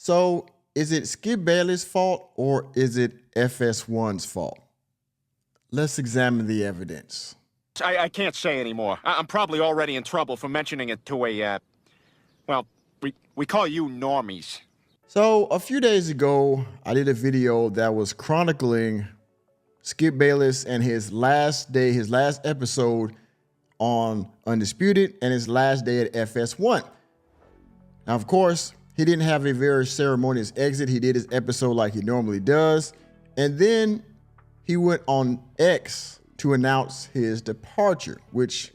So is it Skip Bayless' fault or is it FS1's fault? Let's examine the evidence. I can't say anymore. I'm probably already in trouble for mentioning it to a, well, we call you normies. So a few days ago, I did a video that was chronicling Skip Bayless and his last day, his last episode on Undisputed and his last day at FS1. Now, of course, he didn't have a very ceremonious exit. He did his episode like he normally does. And then he went on X to announce his departure, which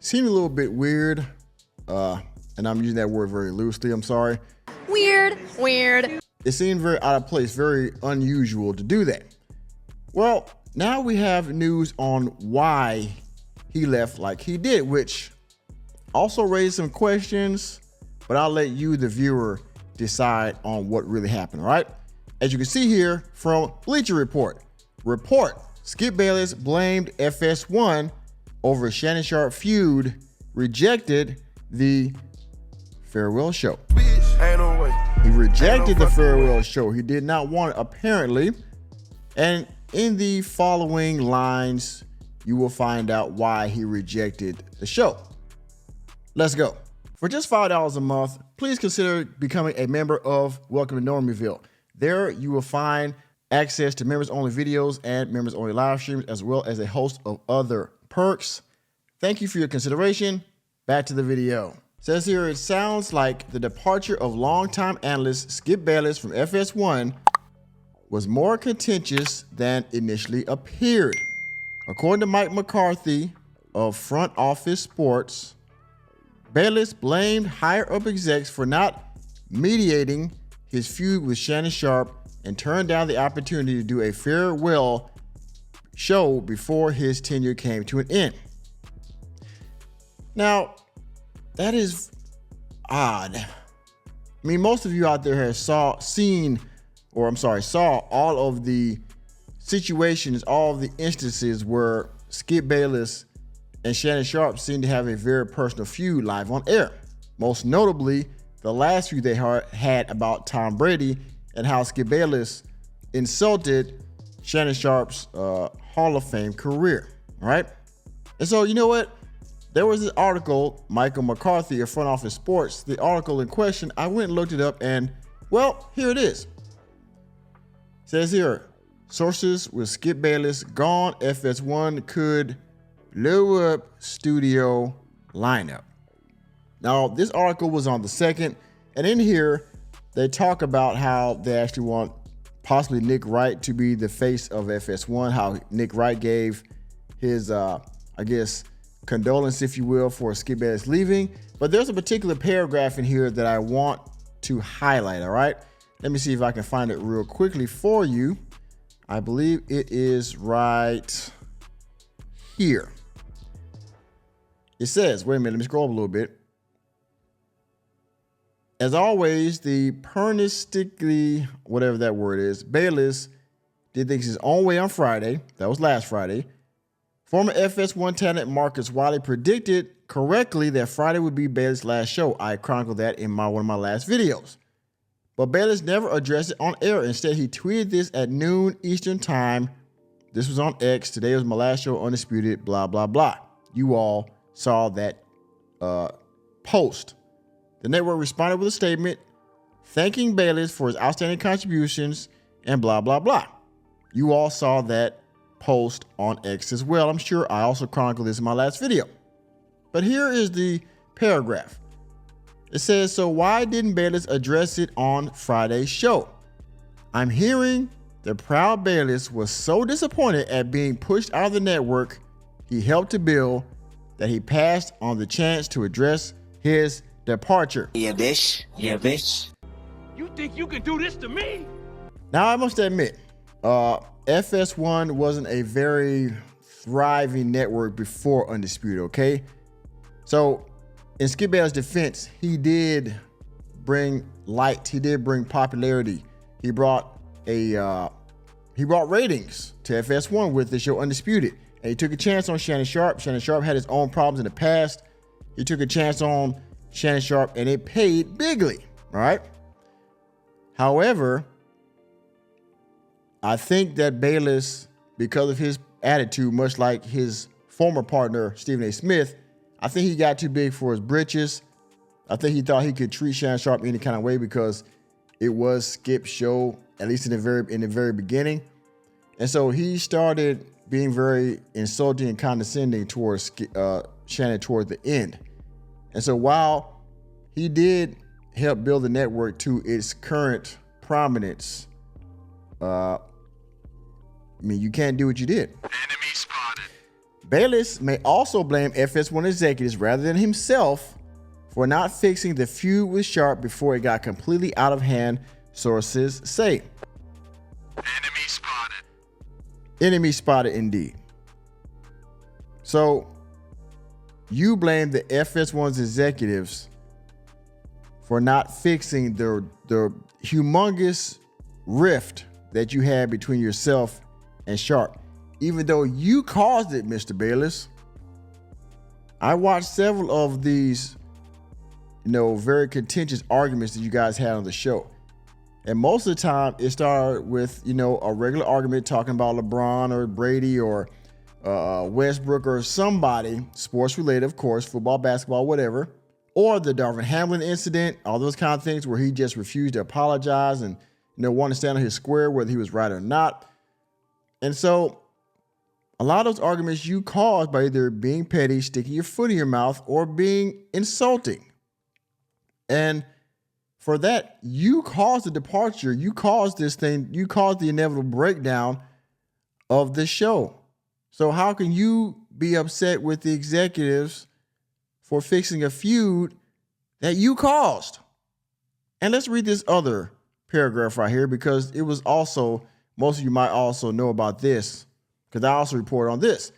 seemed a little bit weird. And I'm using that word very loosely, I'm sorry. Weird. It seemed very out of place, very unusual to do that. Well, now we have news on why he left like he did, which also raised some questions, but I'll let you, the viewer, decide on what really happened, all right? As you can see here from Bleacher Report, Skip Bayless blamed FS1 over Shannon Sharp feud, rejected the farewell show. He rejected the farewell show. He did not want it, apparently. And in the following lines, you will find out why he rejected the show. Let's go. For just $5 a month, please consider becoming a member of Welcome to Normieville. There you will find access to members-only videos and members-only live streams, as well as a host of other perks. Thank you for your consideration. Back to the video. Says here, it sounds like the departure of longtime analyst Skip Bayless from FS1 was more contentious than initially appeared. According to Mike McCarthy of Front Office Sports, Bayless blamed higher-up execs for not mediating his feud with Shannon Sharp and turned down the opportunity to do a farewell show before his tenure came to an end. Now, that is odd. I mean, most of you out there have saw all of the situations, all of the instances where Skip Bayless and Shannon Sharp seem to have a very personal feud live on air. Most notably, the last feud they had about Tom Brady and how Skip Bayless insulted Shannon Sharp's Hall of Fame career, right? And so, you know what? There was this article, Michael McCarthy of Front Office Sports, the article in question, I went and looked it up and, well, here it is. It says here, sources with Skip Bayless gone, FS1 could blow up studio lineup. Now, this article was on the 2nd, and in here, they talk about how they actually want possibly Nick Wright to be the face of FS1, how Nick Wright gave his, condolence, if you will, for Skip Bayless leaving. But there's a particular paragraph in here that I want to highlight, all right? Let me see if I can find it real quickly for you. I believe it is right here. It says, wait a minute, let me scroll up a little bit. As always, the pernistically, whatever that word is, Bayless did things his own way on Friday. That was last Friday. Former FS1 talent Marcus Wiley predicted correctly that Friday would be Bayless' last show. I chronicled that in one of my last videos. But Bayless never addressed it on air. Instead, he tweeted this at noon Eastern time. This was on X. Today was my last show, Undisputed, blah, blah, blah. You all saw that post. The network responded with a statement thanking Bayless for his outstanding contributions and blah, blah, blah. You all saw that post on X as well. I'm sure I also chronicled this in my last video. But here is the paragraph. It says, so why didn't Bayless address it on Friday's show? I'm hearing the proud Bayless was so disappointed at being pushed out of the network he helped to build that he passed on the chance to address his departure. Yeah, bitch. Yeah, bitch. You think you can do this to me? Now, I must admit, FS1 wasn't a very thriving network before Undisputed, okay? So, in Skip Bayless' defense, he did bring light. He did bring popularity. He brought ratings to FS1 with the show Undisputed. And he took a chance on Shannon Sharp. Shannon Sharp had his own problems in the past. He took a chance on Shannon Sharp, and it paid bigly, all right? However, I think that Bayless, because of his attitude, much like his former partner, Stephen A. Smith, I think he got too big for his britches. I think he thought he could treat Shannon Sharp any kind of way because it was Skip's show, at least in the very beginning. And so he started being very insulting and condescending towards Shannon toward the end. And so while he did help build the network to its current prominence, you can't do what you did. Enemy spotted. Bayless may also blame FS1 executives rather than himself for not fixing the feud with Sharp before it got completely out of hand, sources say. Enemy spotted. Enemy spotted indeed. So you blame the FS1's executives for not fixing the humongous rift that you had between yourself and Sharp, even though you caused it, Mr. Bayless. I watched several of these, very contentious arguments that you guys had on the show. And most of the time it started with, a regular argument talking about LeBron or Brady or Westbrook or somebody, sports related, of course, football, basketball, whatever, or the Darvin Hamlin incident, all those kind of things where he just refused to apologize and, wanted to stand on his square, whether he was right or not. And so a lot of those arguments you caused by either being petty, sticking your foot in your mouth, or being insulting. And for that, you caused the departure. You caused this thing. You caused the inevitable breakdown of the show. So how can you be upset with the executives for fixing a feud that you caused? And let's read this other paragraph right here, because it was also, most of you might also know about this, because I also report on this.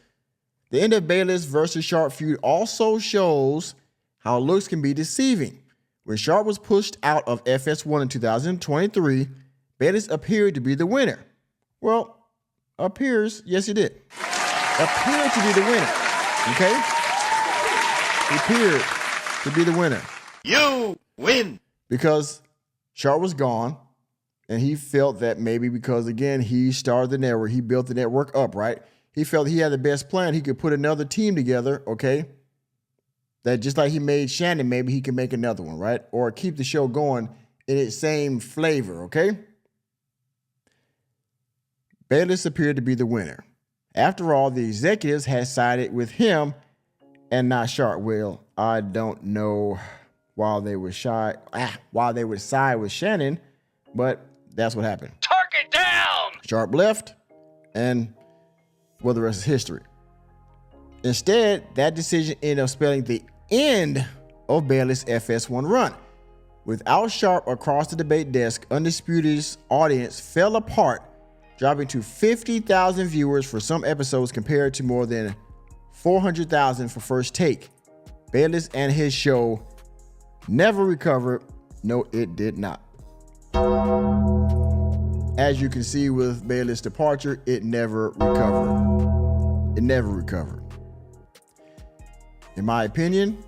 The end of Bayless versus Sharp feud also shows how looks can be deceiving. When Sharp was pushed out of FS1 in 2023, Bayless appeared to be the winner. Well, appears, yes, he did. Appeared to be the winner, okay? Appeared to be the winner. You win. Because Sharp was gone, and he felt that maybe because, again, he started the network, he built the network up, right? He felt he had the best plan. He could put another team together, okay? That just like he made Shannon, maybe he can make another one, right? Or keep the show going in its same flavor, okay? Bayless appeared to be the winner. After all, the executives had sided with him and not Sharp. Well, I don't know why they would side with Shannon, but that's what happened. Target down! Sharp left, and well, the rest is history. Instead, that decision ended up spelling the end of Bayless' FS1 run. Without Sharp across the debate desk, Undisputed's audience fell apart, dropping to 50,000 viewers for some episodes compared to more than 400,000 for First Take. Bayless and his show never recovered. No, it did not. As you can see with Bayless' departure, it never recovered. It never recovered. In my opinion,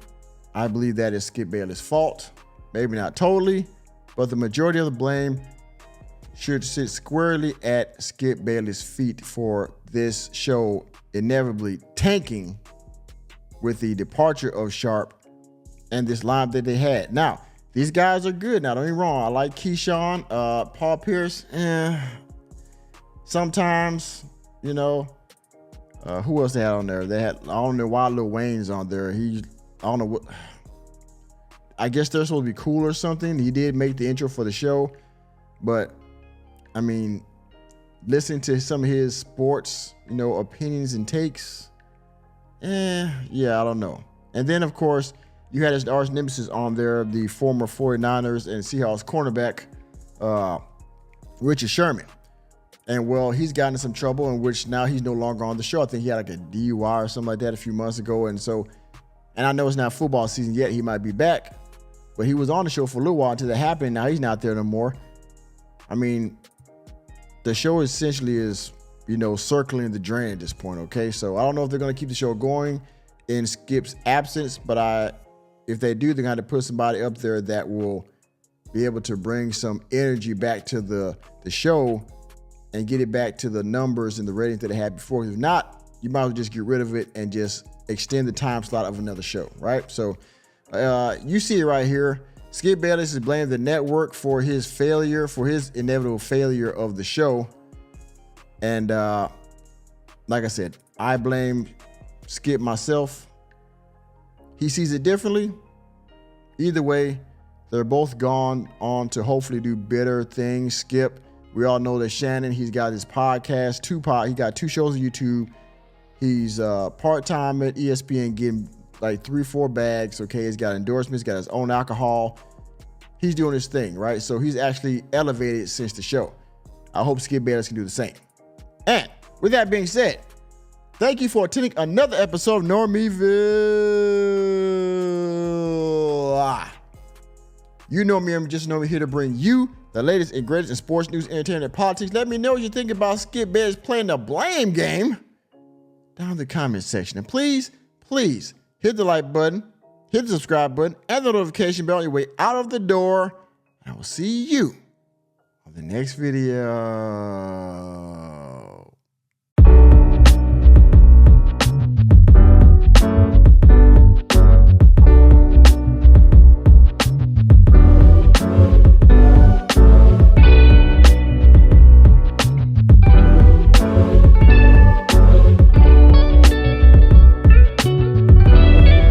I believe that is Skip Bayless' fault. Maybe not totally, but the majority of the blame should sit squarely at Skip Bayless' feet for this show inevitably tanking with the departure of Sharp and this line that they had. Now, these guys are good. Now, don't get me wrong. I like Keyshawn, Paul Pierce. Sometimes, who else they had on there? They had, I don't know why Lil Wayne's on there. I don't know what. I guess they're supposed to be cool or something. He did make the intro for the show, but I mean, listening to some of his sports, opinions and takes, yeah, I don't know. And then, of course, you had his arch nemesis on there, the former 49ers and Seahawks cornerback, Richard Sherman. And, well, he's gotten in some trouble in which now he's no longer on the show. I think he had like a DUI or something like that a few months ago. And I know it's not football season yet. He might be back. But he was on the show for a little while until that happened. Now he's not there no more. I mean, the show essentially is, circling the drain at this point, okay? So I don't know if they're going to keep the show going in Skip's absence, but if they do, they're going to have to put somebody up there that will be able to bring some energy back to the show and get it back to the numbers and the ratings that it had before. If not, you might as well just get rid of it and just extend the time slot of another show, right? So you see it right here. Skip Bayless is blaming the network for his failure, for his inevitable failure of the show. And like I said, I blame Skip myself. He sees it differently. Either way, they're both gone on to hopefully do better things. Skip, we all know that Shannon, he's got his podcast, he got 2 shows on YouTube. He's part-time at ESPN getting like 3-4 bags. Okay, he's got endorsements, got his own alcohol. He's doing his thing, right? So he's actually elevated since the show. I hope Skip Bayless can do the same. And with that being said, thank you for attending another episode of Normieville. You know me, I'm just here to bring you the latest and greatest in sports news, entertainment, and politics. Let me know what you think about Skip Bayless playing the blame game down in the comment section. And please, please hit the like button, hit the subscribe button, and the notification bell on your way out of the door. And I will see you on the next video.